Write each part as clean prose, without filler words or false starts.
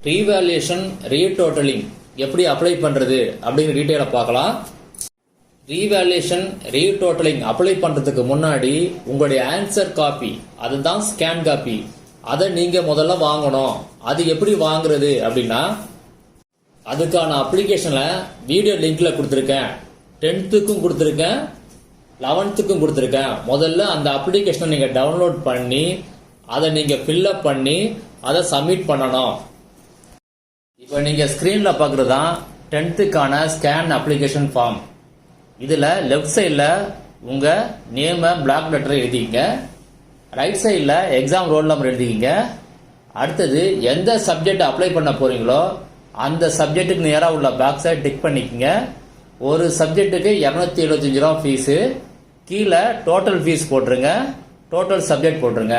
Revaluation retotalling எப்படி apply பண்றது அப்படிங்கிற டீட்டெயிலை பார்க்கலாம். ரீவேல்யூஷன் ரீடோட்டலிங் அப்ளை பண்றதுக்கு முன்னாடி உங்களுடைய ஆன்சர் காப்பி, அதுதான் ஸ்கேன் காப்பி, அதை நீங்க முதல்ல வாங்கணும். அது எப்படி வாங்குறது அப்படின்னா, அதுக்கான அப்ளிகேஷனை வீடியோ லிங்க்ல கொடுத்துருக்கேன். 10th கொடுத்துருக்கேன், 11th கொடுத்துருக்கேன். முதல்ல அந்த அப்ளிகேஷனை நீங்க டவுன்லோட் பண்ணி அதை நீங்க ஃபில்அப் பண்ணி அதை சப்மிட் பண்ணணும். இப்போ நீங்க ஸ்கிரீன்ல பாக்குறது தான் 10th ஸ்கேன் அப்ளிகேஷன் ஃபார்ம். இதுல லெஃப்ட் சைட்ல உங்க நேம பிளாக் லெட்டர் எழுதிங்க, ரைட் சைட்ல எக்ஸாம் ரோல் நம்பர் எழுதிங்க. அடுத்தது எந்த சப்ஜெக்ட் அப்ளை பண்ண போறீங்களோ அந்த சப்ஜெக்ட்டுக்கு நேராக உள்ள பாக்ஸை டிக் பண்ணிக்கங்க. ஒரு சப்ஜெக்ட்டுக்கு 275 ரூபா ஃபீஸு. கீழே டோட்டல் ஃபீஸ் போட்டுருங்க, டோட்டல் சப்ஜெக்ட் போட்டுருங்க.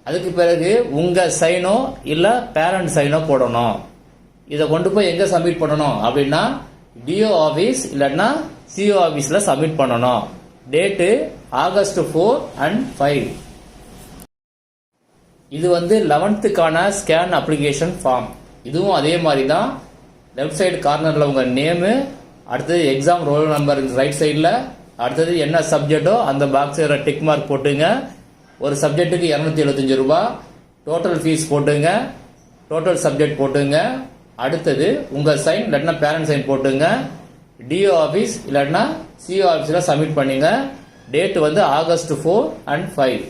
அதுக்கு பிறகு உங்க சைனோ இல்ல பேரண்ட் சைனோ போடணும். இதை கொண்டு போய் எங்க சப்மிட் பண்ணணும் அப்படின்னா, டிஓ ஆபீஸ் இல்லைன்னா சிஓ ஆபீஸ்ல சப்மிட் பண்ணணும். Date August 4 and 5. இது 11th ஸ்கேன் அப்ளிகேஷன் ஃபார்ம். இதுவும் அதே மாதிரி தான். லெஃப்ட் சைடு கார்னர்ல உங்க நேமு, அடுத்தது எக்ஸாம் ரோல் நம்பர் ரைட் சைடில், அடுத்தது என்ன சப்ஜெக்டோ அந்த பாக்ஸில் டிக் மார்க் போட்டுங்க. ஒரு சப்ஜெக்ட்டுக்கு 275 ரூபா, டோட்டல் ஃபீஸ் போட்டுங்க, டோட்டல் சப்ஜெக்ட் போட்டுங்க. அடுத்தது உங்க சைன் இல்லைன்னா பேரண்ட் சைன் போட்டுங்க. டிஓ ஆபீஸ் இல்லைன்னா சிஓ ஆபீஸில் சப்மிட் பண்ணுங்க. Date August 4 and 5.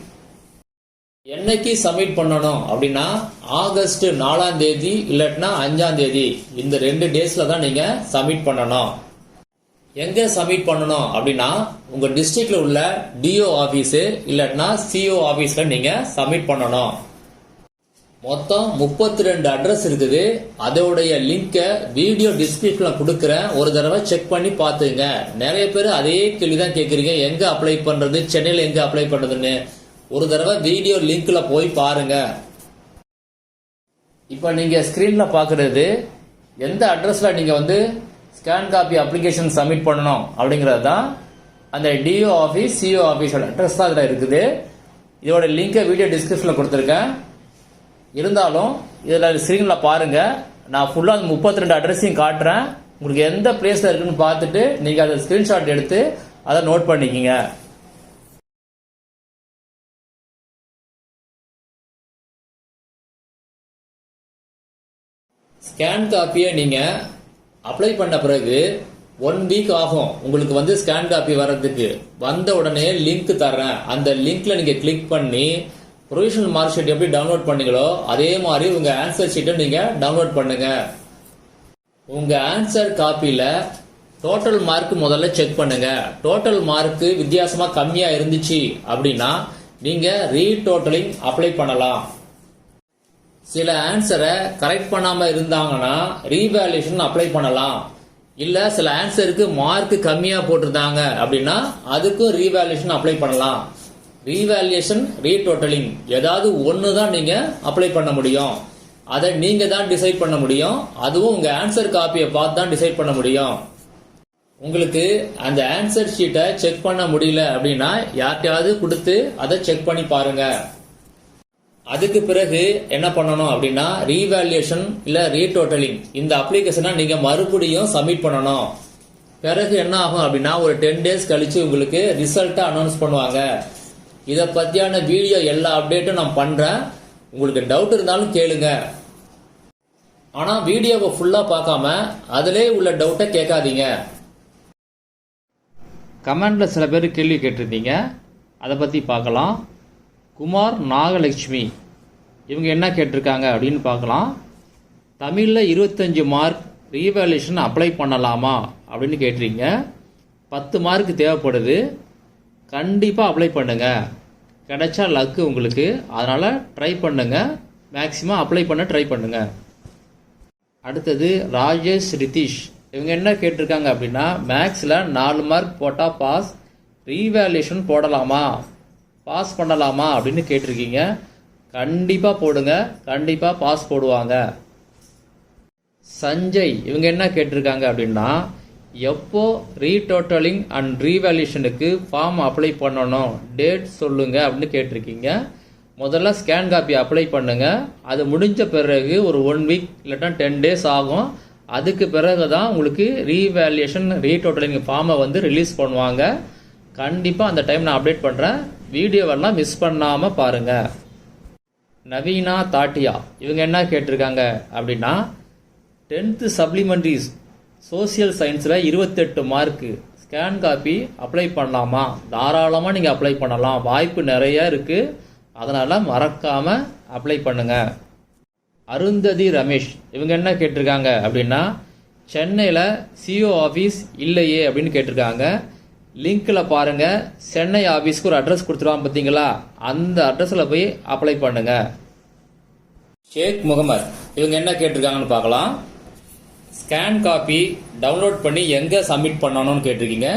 என்னைக்கு சப்மிட் பண்ணணும் அப்படின்னா, ஆகஸ்ட் 4ஆம் தேதி இல்லைன்னா 5ஆம் தேதி, இந்த 2 டேஸ்ல தான் நீங்க சப்மிட் பண்ணணும். எங்க சப்மிட் பண்ணணும் அப்படின்னா, உங்க டிஸ்ட்ரிக்ட்ல உள்ள டிஓ ஆபீஸ் இல்லைன்னா சிஓ ஆபீஸ்ல நீங்க சப்மிட் பண்ணணும். மொத்தம் 32 அட்ரஸ் இருக்குது. அதோடைய லிங்க வீடியோ டிஸ்கிரிப்ஷன்ல கொடுக்கறேன், ஒரு தடவை செக் பண்ணி பாத்துங்க. நிறைய பேர் அதே கேள்விதான் கேக்குறீங்க, எங்க அப்ளை பண்றது, சென்னையில எங்க அப்ளை பண்றதுன்னு. ஒரு தடவை வீடியோ லிங்க்ல போய் பாருங்க. இப்ப நீங்க ஸ்கிரீன்ல பாக்குறது எந்த அட்ரஸ்ல நீங்க ஸ்கேன் காப்பி அப்ளிகேஷன் சப்மிட் பண்ணணும் அப்படிங்கிறது தான். அந்த டிஓ ஆபீஸ் சிஓ ஆபீஸோட அட்ரஸ் தான் அதுல இருக்குது. இதோட லிங்கை வீடியோ டிஸ்கிரிப்ஷன்ல கொடுத்துருக்கேன். இருந்தாலும் இதுல ஸ்கிரீன்ல பாருங்க, நான் ஃபுல்லா 32 அட்ரஸையும் காட்டுறேன். உங்களுக்கு எந்த பிளேஸ்ல இருக்குன்னு பார்த்துட்டு நீங்க அதை ஸ்கிரீன்ஷாட் எடுத்து அதை நோட் பண்ணிக்கங்க. ஸ்கேன் காப்பியை நீங்க அப்ளை பண்ண பிறகு 1 வீக் ஆகும் உங்களுக்கு ஸ்கேன் காப்பி வர்றதுக்கு. வந்த உடனே லிங்க் தர்றேன், அந்த லிங்க்ல நீங்க கிளிக் பண்ணி ப்ரொவிஷனல் மார்க் ஷீட் எப்படி டவுன்லோட் பண்ணீங்களோ அதே மாதிரி உங்க ஆன்சர் ஷீட்டை நீங்க டவுன்லோட் பண்ணுங்க. உங்க ஆன்சர் காப்பியில டோட்டல் மார்க் முதல்ல செக் பண்ணுங்க. டோட்டல் மார்க் வித்தியாசமா கம்மியா இருந்துச்சு அப்படின்னா நீங்க ரீடோட்டலிங் அப்ளை பண்ணலாம். சில ஆன்சரை கரெக்ட் பண்ணாம இருந்தாங்கன்னா ரீவேல்யூஷன் அப்ளை பண்ணலாம். இல்ல சில ஆன்சருக்கு மார்க் கம்மியா போட்டிருந்தாங்க அப்படின்னா அதுக்கும் ரீவேல்யூஷன் அப்ளை பண்ணலாம். ரீவேல்யூஷன் ரீடோட்டலிங் ஏதாவது ஒன்னு தான் நீங்க அப்ளை பண்ண முடியும். அதை நீங்க தான் டிசைட் பண்ண முடியும். அதுவும் உங்க ஆன்சர் காப்பியை பார்த்து தான் டிசைட் பண்ண முடியும். உங்களுக்கு அந்த ஆன்சர் ஷீட்டை செக் பண்ண முடியல அப்படின்னா யார்கிட்டயாவது கொடுத்து அதை செக் பண்ணி பாருங்க. அதுக்கு பிறகு என்ன பண்ணணும் அப்படின்னா, ரீவேல்யூஷன் இல்ல ரீடோட்டலிங் இந்த அப்ளிகேஷனை நீங்க மறுபடியும் சப்மிட் பண்ணணும். பிறகு என்ன ஆகும் அப்படின்னா, ஒரு 10 days கழிச்சு உங்களுக்கு ரிசல்ட்டை அனௌன்ஸ் பண்ணுவாங்க. இதை பத்தியான வீடியோ எல்லா அப்டேட்டும் நான் பண்றேன். உங்களுக்கு டவுட் இருந்தாலும் கேளுங்க. ஆனா வீடியோவை ஃபுல்லா பார்க்காம அதிலே உள்ள டவுட்டை கேட்காதீங்க. கமெண்ட்ல சில பேர் கேள்வி கேட்டிருந்தீங்க, அதை பத்தி பார்க்கலாம். குமார் நாகலட்சுமி இவங்க என்ன கேட்டிருக்காங்க அப்படின்னு பார்க்கலாம். தமிழ்ல 25 மார்க் ரீவேல்யூஷன் அப்ளை பண்ணலாமா அப்படின்னு கேட்டிருக்கீங்க. 10 மார்க் தேவைப்படுது. கண்டிப்பா அப்ளை பண்ணுங்க, கிடைச்சா லக்கு உங்களுக்கு. அதனால ட்ரை பண்ணுங்க, மேக்சிமம் அப்ளை பண்ண ட்ரை பண்ணுங்க. அடுத்தது ராஜேஷ் ரிதீஷ் இவங்க என்ன கேட்டிருக்காங்க அப்படின்னா, மேக்ஸ்ல 4 மார்க் போட்டா பாஸ், ரீவேல்யூஷன் போடலாமா, பாஸ் பண்ணலாமா அப்படின்னு கேட்டிருக்கீங்க. கண்டிப்பா போடுங்க, கண்டிப்பா பாஸ் போடுவாங்க. சஞ்சய் இவங்க என்ன கேட்டிருக்காங்க அப்படின்னா, எப்போ ரீடோட்டலிங் அண்ட் ரீவேல்யூஷனுக்கு ஃபார்ம் அப்ளை பண்ணணும், டேட் சொல்லுங்க அப்படின்னு கேட்டிருக்கீங்க. முதல்ல ஸ்கேன் காப்பி அப்ளை பண்ணுங்க. அது முடிஞ்ச பிறகு ஒரு 1 வீக் இல்லைன்னா 10 டேஸ் ஆகும். அதுக்கு பிறகு தான் உங்களுக்கு ரீவேல்யூஷன் ரீடோட்டலிங் ஃபார்மை வந்து ரிலீஸ் பண்ணுவாங்க. கண்டிப்பாக அந்த டைம் நான் அப்டேட் பண்ணுறேன். வீடியோவெல்லாம் மிஸ் பண்ணாமல் பாருங்கள். நவீனா தாட்டியா இவங்க என்ன கேட்டிருக்காங்க அப்படின்னா 10th சப்ளிமெண்ட்ரிஸ் சோசியல் சயின்ஸில் 28 மார்க்கு ஸ்கேன் காப்பி அப்ளை பண்ணலாமா? தாராளமாக நீங்கள் அப்ளை பண்ணலாம். வாய்ப்பு நிறைய இருக்குது. அதனால் மறக்காமல் அப்ளை பண்ணுங்கள். அருந்ததி ரமேஷ் இவங்க என்ன கேட்டிருக்காங்க அப்படின்னா சென்னையில் சிஓ ஆஃபீஸ் இல்லையே அப்படின்னு கேட்டிருக்காங்க. லிங்க்கில் பாருங்கள், சென்னை ஆஃபீஸ்க்கு ஒரு அட்ரஸ் கொடுத்துருவாங்க பார்த்தீங்களா, அந்த அட்ரஸில் போய் அப்ளை பண்ணுங்கள். ஷேக் முகமது இவங்க என்ன கேட்டிருக்காங்கன்னு பார்க்கலாம். ஸ்கேன் காப்பி டவுன்லோட் பண்ணி எங்கே சப்மிட் பண்ணணும்னு கேட்டிருக்கீங்க.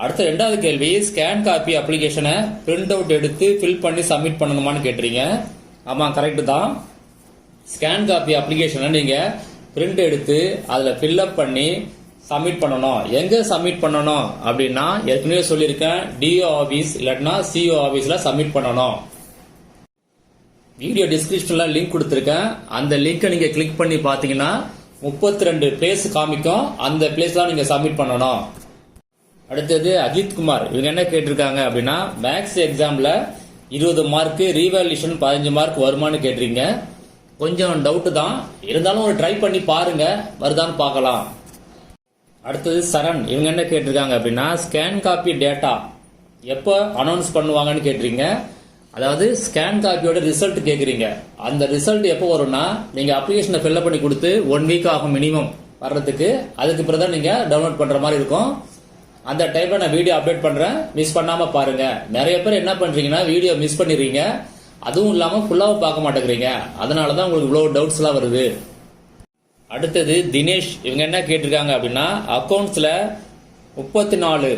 அடுத்த 2வது கேள்வி, ஸ்கேன் காப்பி அப்ளிகேஷனை பிரிண்ட் அவுட் எடுத்து ஃபில் பண்ணி சப்மிட் பண்ணணுமான்னு கேட்டிருக்கீங்க. ஆமாம், கரெக்டு தான். ஸ்கேன் காப்பி அப்ளிகேஷனை நீங்கள் பிரிண்ட் எடுத்து அதில் ஃபில்அப் பண்ணி சப்மிட் பண்ணணும். எங்கே சப்மிட் பண்ணணும் அப்படின்னா ஏற்கனவே சொல்லியிருக்கேன், டிஓ ஆஃபீஸ் இல்லாட்டினா சிஓ ஆஃபீஸில் சப்மிட் பண்ணணும். வீடியோ டிஸ்கிரிப்ஷனில் லிங்க் கொடுத்துருக்கேன். அந்த லிங்கை நீங்கள் கிளிக் பண்ணி பார்த்தீங்கன்னா 32 பிளேஸ் காமிக்கும். அந்த பிளேஸ் தான் நீங்கள் சப்மிட் பண்ணணும். அடுத்தது அஜித் குமார் இவங்க என்ன கேட்டிருக்காங்க அப்படின்னா மேக்ஸ் எக்ஸாமில் 20 மார்க்கு ரீவேல்யூஷன் 15 மார்க் வருமானு கேட்டிருக்கீங்க. கொஞ்சம் டவுட்டு தான், இருந்தாலும் ஒரு ட்ரை பண்ணி பாருங்க, வருதான்னு பார்க்கலாம். அடுத்தது சரண் இவங்க என்ன கேட்டிருக்காங்க அப்படின்னா ஸ்கேன் காப்பி டேட்டா எப்போ அனௌன்ஸ் பண்ணுவாங்கன்னு கேட்டிருக்கீங்க. அதாவது ஸ்கேன் காப்பியோட ரிசல்ட் கேட்குறீங்க. அந்த ரிசல்ட் எப்போ வரும்னா நீங்கள் அப்ளிகேஷனை ஃபில்அப் பண்ணி கொடுத்து 1 வீக் ஆகும் மினிமம் வர்றதுக்கு. அதுக்கு பிறகு தான் நீங்கள் டவுன்லோட் பண்ணுற மாதிரி இருக்கும். அந்த டைமில் நான் வீடியோ அப்டேட் பண்ணுறேன், மிஸ் பண்ணாமல் பாருங்கள். நிறைய பேர் என்ன பண்ணுறீங்கன்னா வீடியோ மிஸ் பண்ணிடுறீங்க, அதுவும் இல்லாமல் ஃபுல்லாகவும் பார்க்க மாட்டேங்கிறீங்க. அதனால தான் உங்களுக்கு இவ்வளோ டவுட்ஸ்லாம் வருது. அடுத்தது தினேஷ் இவங்க என்ன கேட்டிருக்காங்க அப்படின்னா அக்கௌண்ட்ஸில் 34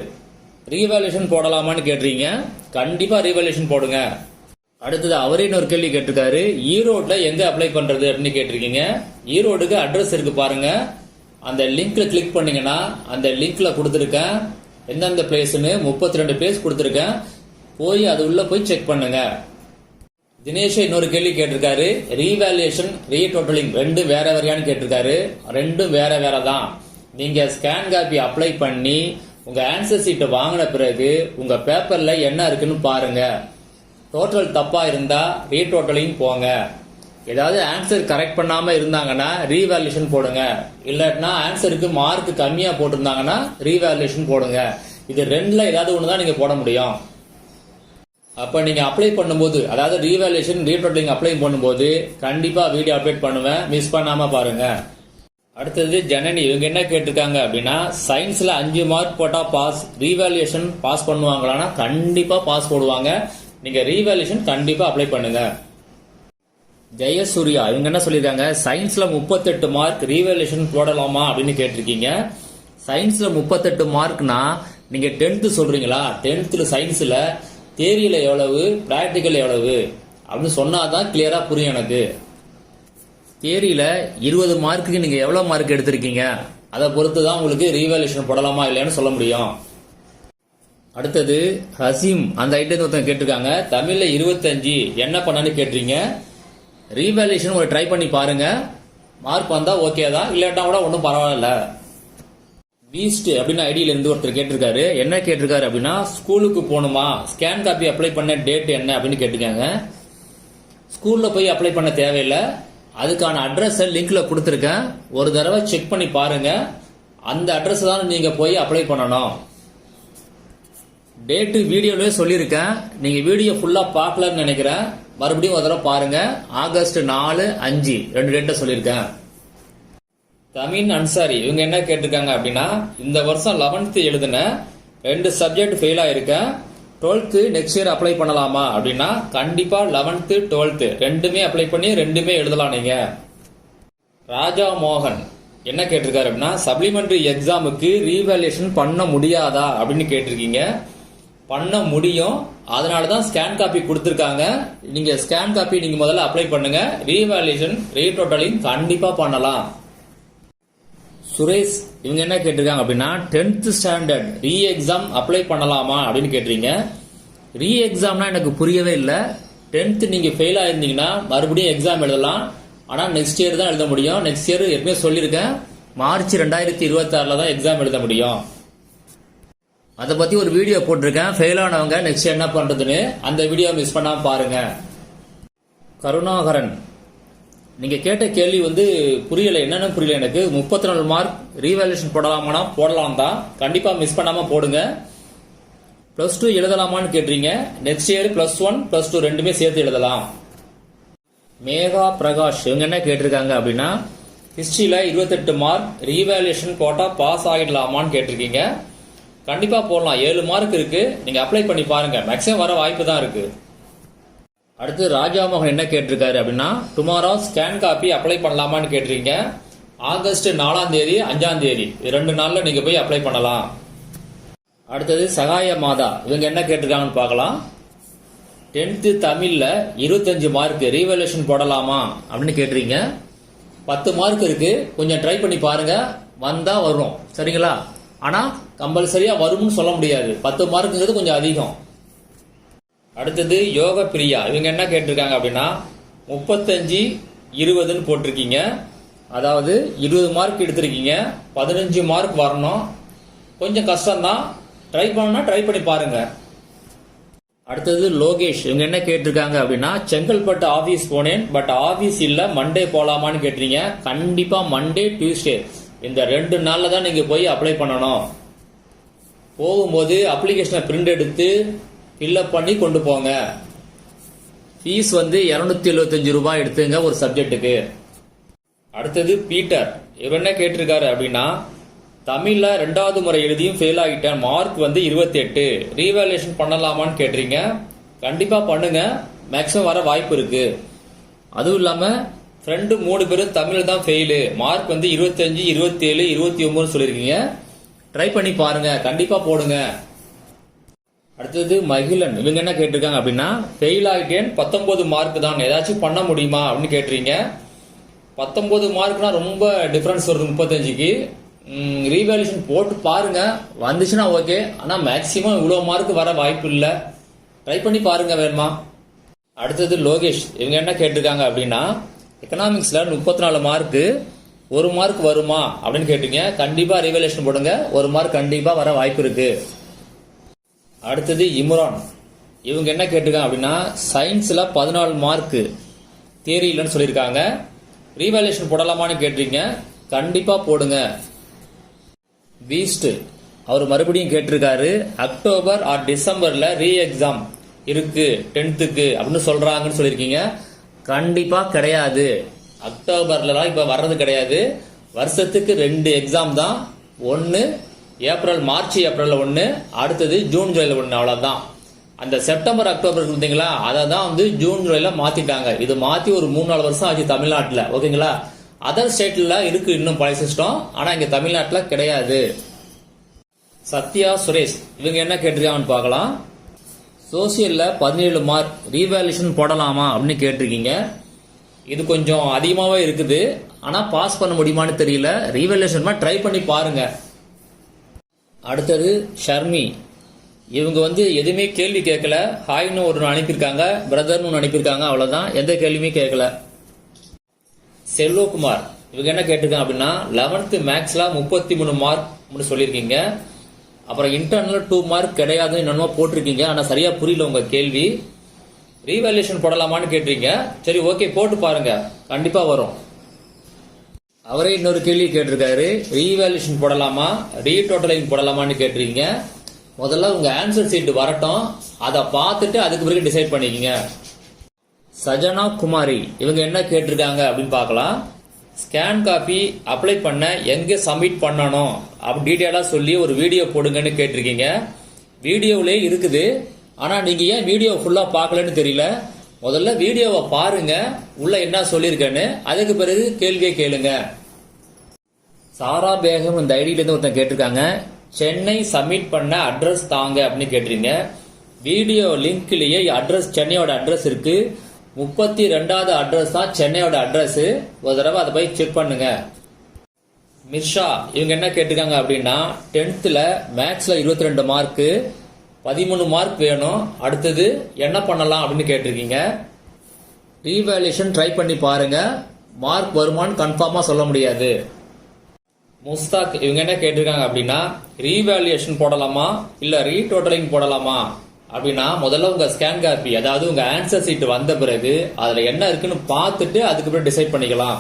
ரீவேல்யூஷன் போடலாமான்னு கேட்டிருக்கீங்க. கண்டிப்பாக ரீவேல்யூஷன் போடுங்க. அடுத்தது அவரே இன்னொரு கேள்வி கேட்டிருக்காரு, ஈரோட்டில் எங்கே அப்ளை பண்ணுறது அப்படின்னு கேட்டிருக்கீங்க. ஈரோடுக்கு அட்ரஸ் இருக்கு பாருங்க, அந்த லிங்க்ல கிளிக் பண்ணீங்கன்னா அந்த லிங்க்ல கொடுத்துருக்கேன் எந்தெந்த பிளேஸ்னு 32 பிளேஸ் கொடுத்துருக்கேன். போய் அது உள்ள போய் செக் பண்ணுங்க. தினேஷ் இன்னொரு கேள்வி கேட்டிருக்காரு, ரீவேல்யூஷன் ரீடோட்டலிங் ரெண்டும் வேற வேறையான்னு கேட்டிருக்காரு. ரெண்டும் வேற வேற தான். நீங்க ஸ்கேன் காப்பி அப்ளை பண்ணி உங்க ஆன்சர் சீட்டை வாங்கின பிறகு உங்க பேப்பர்ல என்ன இருக்குன்னு பாருங்க. டோட்டல் தப்பா இருந்தா ரீடோட்டலிங் போங்க. ஏதாவது ஆன்சர் கரெக்ட் பண்ணாம இருந்தாங்கன்னா ரீவேல்யூஷன் போடுங்க. இல்லாட்டினா ஆன்சருக்கு மார்க் கம்மியா போட்டிருந்தாங்கன்னா ரீவேல்யூஷன் போடுங்க. இது 2ல ஏதாவது ஒன்று தான் நீங்க போட முடியும். அப்ப நீங்க அப்ளை பண்ணும்போது, அதாவது ரீவேல்யூஷன் ரீடோட்டலிங் அப்ளை பண்ணும்போது கண்டிப்பா வீடியோ அப்டேட் பண்ணுவேன், மிஸ் பண்ணாம பாருங்க. அடுத்தது ஜனனி இவங்க என்ன கேட்டிருக்காங்க அப்படின்னா சயின்ஸ்ல 5 மார்க் போட்டா பாஸ், ரீவேல்யூஷன் பாஸ் பண்ணுவாங்களான்னா கண்டிப்பா பாஸ் போடுவாங்க. நீங்க ரீவேல்யூஷன் கண்டிப்பா அப்ளை பண்ணுங்க. ஜெயசூர்யா இவங்க என்ன சொல்லியிருக்காங்க, சயின்ஸ்ல 38 மார்க் ரீவேல்யூஷன் போடலாமா அப்படின்னு கேட்டிருக்கீங்க. சயின்ஸ்ல 38 மார்க்னா நீங்க 10th சொல்றீங்களா, 10th சயின்ஸ்ல தியரியில எவ்வளவு பிராக்டிக்கல் எவ்வளவு அப்படின்னு சொன்னாதான் கிளியரா புரியும் எனக்கு. தியரியில 20 மார்க்குக்கு நீங்க எவ்வளவு மார்க் எடுத்திருக்கீங்க அதை பொறுத்து தான் உங்களுக்கு ரீவேல்யூஷன் போடலாமா இல்லையான்னு சொல்ல முடியும். அடுத்தது ஹசீம் அந்த ஐட்டம் ஒருத்தங்க கேட்டிருக்காங்க, தமிழ்ல 25 என்ன பண்ணான்னு கேட்டிருக்கீங்க. ரீவேல்யூஷன் ஒரு ட்ரை பண்ணி பாருங்க, மார்க் வந்தா ஓகே தான், இல்லாட்டா கூட ஒன்றும் பரவாயில்ல. பீஸ்ட் அப்படின்னு ஐடியில இருந்து ஒருத்தர் கேட்டிருக்காரு. என்ன கேட்டிருக்காரு அப்படின்னா ஸ்கூலுக்கு போகணுமா, ஸ்கேன் காப்பி அப்ளை பண்ண டேட் என்ன அப்படின்னு கேட்டிருக்காங்க. ஸ்கூல்ல போய் அப்ளை பண்ண தேவையில்லை, அதுக்கான அட்ரஸ் லிங்க்ல கொடுத்துருக்கேன், ஒரு தடவை செக் பண்ணி பாருங்க. அந்த அட்ரஸ் தான் நீங்க போய் அப்ளை பண்ணணும். டேட்டு வீடியோலயே சொல்லியிருக்கேன், நீங்க வீடியோ ஃபுல்லா பார்க்கலன்னு நினைக்கிறேன். மறுபடியும் ஒரு தடவை பாருங்க. ஆகஸ்ட் 4, 5 2 டேட்டை சொல்லியிருக்கேன். தமின் அன்சாரி இவங்க என்ன கேட்டிருக்காங்க அப்படின்னா இந்த வருஷம் 11th எழுதுன 2 சப்ஜெக்ட் ஃபெயில் ஆயிருக்கேன், 12th நெக்ஸ்ட் இயர் அப்ளை பண்ணலாமா அப்படின்னா கண்டிப்பா 11th 12th ரெண்டுமே அப்ளை பண்ணி ரெண்டுமே எழுதலாம் நீங்க. ராஜா மோகன் என்ன கேட்டிருக்காரு அப்படின்னா சப்ளிமெண்டரி எக்ஸாமுக்கு ரீவேல்யூஷன் பண்ண முடியாதா அப்படின்னு கேட்டிருக்கீங்க. பண்ண முடியும், அதனாலதான் ஸ்கேன் காப்பி கொடுத்துருக்காங்க. நீங்க ஸ்கேன் காப்பி நீங்க முதல்ல அப்ளை பண்ணுங்க. ரீவேல்யூஷன் ரீடோட்டலிங் கண்டிப்பா பண்ணலாம். சுரேஷ் இவங்க என்ன கேட்டிருக்காங்க அப்படின்னா 10th standard re exam apply பண்ணலாமா அப்படின்னு கேட்டிருக்கீங்க. ரீ எக்ஸாம்னா எனக்கு புரியவே இல்லை. 10th நீங்க ஃபெயில் ஆயிருந்தீங்கன்னா மறுபடியும் எக்ஸாம் எழுதலாம். ஆனா நெக்ஸ்ட் இயர் தான் எழுத முடியும். நெக்ஸ்ட் இயர் ஏற்கனவே சொல்லியிருக்கேன், மார்ச் 2026 தான் எக்ஸாம் எழுத முடியும். அதை பத்தி ஒரு வீடியோ போட்டிருக்கேன், ஃபெயில் ஆனவங்க நெக்ஸ்ட் என்ன பண்றதுன்னு. அந்த வீடியோ மிஸ் பண்ணாம பாருங்க. கருணாகரன், நீங்க கேட்ட கேள்வி புரியல, என்னன்னு புரியல எனக்கு. 34 மார்க் ரீவேல்யூஷன் போடலாமானா போடலாம் தான், கண்டிப்பா மிஸ் பண்ணாம போடுங்க. +2 எழுதலாமான்னு கேட்டீங்க. நெக்ஸ்ட் இயர் +1 +2 ரெண்டுமே சேர்த்து எழுதலாம். மேகா பிரகாஷ் இவங்க என்ன கேட்டிருக்காங்க அப்படின்னா, ஹிஸ்டரியில 28 மார்க் ரீவேல்யூஷன் போட்டா பாஸ் ஆகிடலாமான்னு கேட்டிருக்கீங்க. கண்டிப்பா போடலாம், 7 மார்க் இருக்கு, நீங்க அப்ளை பண்ணி பாருங்க, மேக்ஸிமம் வர வாய்ப்பு தான் இருக்கு. அடுத்து ராஜாமோகன் என்ன கேட்டிருக்காரு அப்படின்னா, டுமாரோ ஸ்கேன் காப்பி அப்ளை பண்ணலாமான்னு கேட்டிருக்கீங்க. ஆகஸ்ட் 4ஆம் தேதி 5ஆம் தேதி 2 நாள்ல நீங்க போய் அப்ளை பண்ணலாம். அடுத்தது சகாய மாதா இவங்க என்ன கேட்டிருக்காங்கன்னு பார்க்கலாம். 10th தமிழ்ல 25 மார்க் ரீவேல்யூஷன் போடலாமா அப்படின்னு கேட்டிருக்கீங்க. 10 மார்க் இருக்கு, கொஞ்சம் ட்ரை பண்ணி பாருங்க, வந்தா வரும், சரிங்களா? ஆனா கம்பல்சரியா வரும்னு சொல்ல முடியாது, 10 மார்க்குங்கிறது கொஞ்சம் அதிகம். அடுத்தது யோக பிரியா இவங்க என்ன கேட்டிருக்காங்க அப்படின்னா, 35 20ன்னு போட்டிருக்கீங்க. அதாவது 20 மார்க் எடுத்திருக்கீங்க, 15 மார்க் வரணும், கொஞ்சம் கஷ்டம்தான், ட்ரை பண்ணி பாருங்க. அடுத்தது லோகேஷ் இவங்க என்ன கேட்டிருக்காங்க அப்படின்னா, செங்கல்பட்டு ஆபீஸ் போனேன், பட் ஆபீஸ் இல்ல, மண்டே போலாமான்னு கேட்டீங்க. கண்டிப்பா மண்டே டியூஸ்டே இந்த 2 நாள்ல தான் நீங்க போய் அப்ளை பண்ணணும். போகும்போது அப்ளிகேஷனை பிரிண்ட் எடுத்து ஃபில்அப் பண்ணி கொண்டு போங்க. ஃபீஸ் 275 ரூபாய் எடுத்துங்க ஒரு சப்ஜெக்ட்டுக்கு. அடுத்தது பீட்டர் இவர் என்ன கேட்டிருக்காரு அப்படின்னா, தமிழ்ல 2வது முறை எழுதியும் ஃபெயில் ஆகிட்டேன், மார்க் 28, ரீவேல்யூஷன் பண்ணலாமான்னு கேட்டீங்க. கண்டிப்பா பண்ணுங்க, மேக்ஸிமம் வர வாய்ப்பு இருக்கு. அதுவும் இல்லாம ஃப்ரெண்டு 3 பேரும் தமிழ் தான் ஃபெயிலு, மார்க் 25 27 29 சொல்லியிருக்கீங்க. ட்ரை பண்ணி பாருங்க, கண்டிப்பா போடுங்க. அடுத்தது மகிழன் இவங்க என்ன கேட்டிருக்காங்க அப்படின்னா, ஃபெயில் ஆகிட்டேன், 19 மார்க் தான், ஏதாச்சும் பண்ண முடியுமா அப்படின்னு கேட்டீங்க. 19 மார்க்னா ரொம்ப டிஃபரன்ஸ் வருது 35க்கு. ரீவேல்யூஷன் போட்டு பாருங்க, வந்துச்சுன்னா ஓகே, ஆனா மேக்சிமம் இவ்வளவு மார்க் வர வாய்ப்பு இல்ல, ட்ரை பண்ணி பாருங்க வேணுமா. அடுத்தது லோகேஷ் இவங்க என்ன கேட்டிருக்காங்க அப்படின்னா, எக்கனாமிக்ஸ்ல 34 மார்க் 1 மார்க் வருமா அப்படின்னு கேட்டீங்க. கண்டிப்பா ரீவேல்யூஷன் போடுங்க, 1 மார்க் கண்டிப்பா வர வாய்ப்பு இருக்கு. அடுத்தது இம்ரான் இவங்க என்ன கேட்டிருக்காங்க அப்படின்னா, சயின்ஸ்ல 14 மார்க் தியரி இல்லைன்னு சொல்லியிருக்காங்க. ரீவேல்யூஷன் போடலாமான்னு கேட்டீங்க. கண்டிப்பா போடுங்க. பீஸ்ட் அவர் மறுபடியும் கேட்டிருக்காரு, அக்டோபர் ஆர் டிசம்பர்ல ரீ எக்ஸாம் இருக்கு 10th அப்படின்னு சொல்றாங்கன்னு சொல்லியிருக்கீங்க. கண்டிப்பா கிடையாது, அக்டோபர்லாம் இப்ப வர்றது கிடையாது. வருஷத்துக்கு 2 எக்ஸாம் தான், ஒன்னு மார்ச் ஏப்ரல்ல 1, அடுத்தது ஜூன் ஜூலைல 1, அவ்வளவுதான். அந்த செப்டம்பர் அக்டோபர் இருந்தீங்களா, அதை தான் ஜூன் ஜூலைல மாத்திட்டாங்க. இது மாத்தி ஒரு 3-4 வருஷம் ஆச்சு தமிழ்நாட்டுல, ஓகேங்களா? அதர் ஸ்டேட்ல இருக்கு இன்னும் பழைய சிஸ்டம், ஆனா இங்க தமிழ்நாட்டுல கிடையாது. சத்யா சுரேஷ் இவங்க என்ன கேட்டிருக்காங்கன்னு பார்க்கலாம். சோசியல்ல 17 மார்க் ரீவேல்யூஷன் போடலாமா அப்படின்னு கேட்டிருக்கீங்க. இது கொஞ்சம் அதிகமாவே இருக்குது, ஆனா பாஸ் பண்ண முடியுமான்னு தெரியல, ரீவேல்யூஷன் ட்ரை பண்ணி பாருங்க. அடுத்தது ஷர்மி இவங்க எதுவுமே கேள்வி கேட்கல, ஹாய்னு ஒன்று அனுப்பியிருக்காங்க, பிரதர்னு ஒன்று அனுப்பியிருக்காங்க, அவ்வளவுதான், எந்த கேள்வியுமே கேட்கல. செல்வகுமார் இவங்க என்ன கேட்டிருக்காங்க அப்படின்னா, 11th மேக்ஸ்ல 33 மார்க் சொல்லியிருக்கீங்க. அப்புறம் இன்டர்னல் 2 மார்க் கிடையாதுன்னு என்னமோ போட்டிருக்கீங்க, ஆனா சரியா புரியல உங்க கேள்வி. ரீவேல்யூஷன் போடலாமான்னு கேட்டிருக்கீங்க. சரி ஓகே, போட்டு பாருங்க, கண்டிப்பா வரும். அவரே இன்னொரு கேள்வி கேட்டிருக்காரு, ரீவேல்யூஷன் போடலாமா ரீடோட்டலிங் போடலாமான்னு கேட்டிருக்கீங்க. முதல்ல உங்க ஆன்சர் சீட் வரட்டும், அதை பார்த்துட்டு அதுக்கு பிறகு டிசைட் பண்ணிக்கங்க. சஜனா குமாரி இவங்க என்ன கேட்டிருக்காங்க அப்படின்னு பார்க்கலாம். ஸ்கேன் காப்பி அப்ளை பண்ண எங்க சப்மிட் பண்ணணும் அப்படி டீடைலா சொல்லி ஒரு வீடியோ போடுங்கன்னு கேட்டிருக்கீங்க. வீடியோவிலே இருக்குது, ஆனா நீங்க ஏன் வீடியோ ஃபுல்லா பார்க்கலன்னு தெரியல. முதல்ல வீடியோவை பாருங்க, உள்ள என்ன சொல்லியிருக்கேன்னு, அதுக்கு பிறகு கேள்வியை கேளுங்க. சாரா பேகம் இந்த ஐடியில இருந்து ஒருத்தன் கேட்டிருக்காங்க, சென்னை சப்மிட் பண்ண அட்ரஸ் தாங்க அப்படின்னு கேட்டிருக்கீங்க. வீடியோ லிங்க்லயே அட்ரஸ், சென்னையோட அட்ரஸ் இருக்கு. 32வது அட்ரஸ் தான் சென்னையோட அட்ரஸ். ஒரு தடவை அதை போய் செக் பண்ணுங்க. மிர்ஷா இவங்க என்ன கேட்டிருக்காங்க அப்படின்னா, 10th மேக்ஸ்ல 22 மார்க், 13 மார்க் வேணும். அடுத்தது என்ன பண்ணலாம் அப்படின்னு கேட்டிருக்கீங்க. ரீவேல்யூஷன் ட்ரை பண்ணி பாருங்க. மார்க் வருமானு கன்ஃபார்மா சொல்ல முடியாது. முஸ்தாக் இவங்க என்ன கேட்டிருக்காங்க அப்படின்னா, ரீவேல்யூஷன் போடலாமா இல்ல ரீடோட்டலிங் போடலாமா அப்படின்னா, முதல்ல உங்க ஸ்கேன் காப்பி அதாவது உங்க ஆன்சர் சீட் வந்த பிறகு அதுல என்ன இருக்குன்னு பார்த்துட்டு அதுக்கப்புறம் டிசைட் பண்ணிக்கலாம்.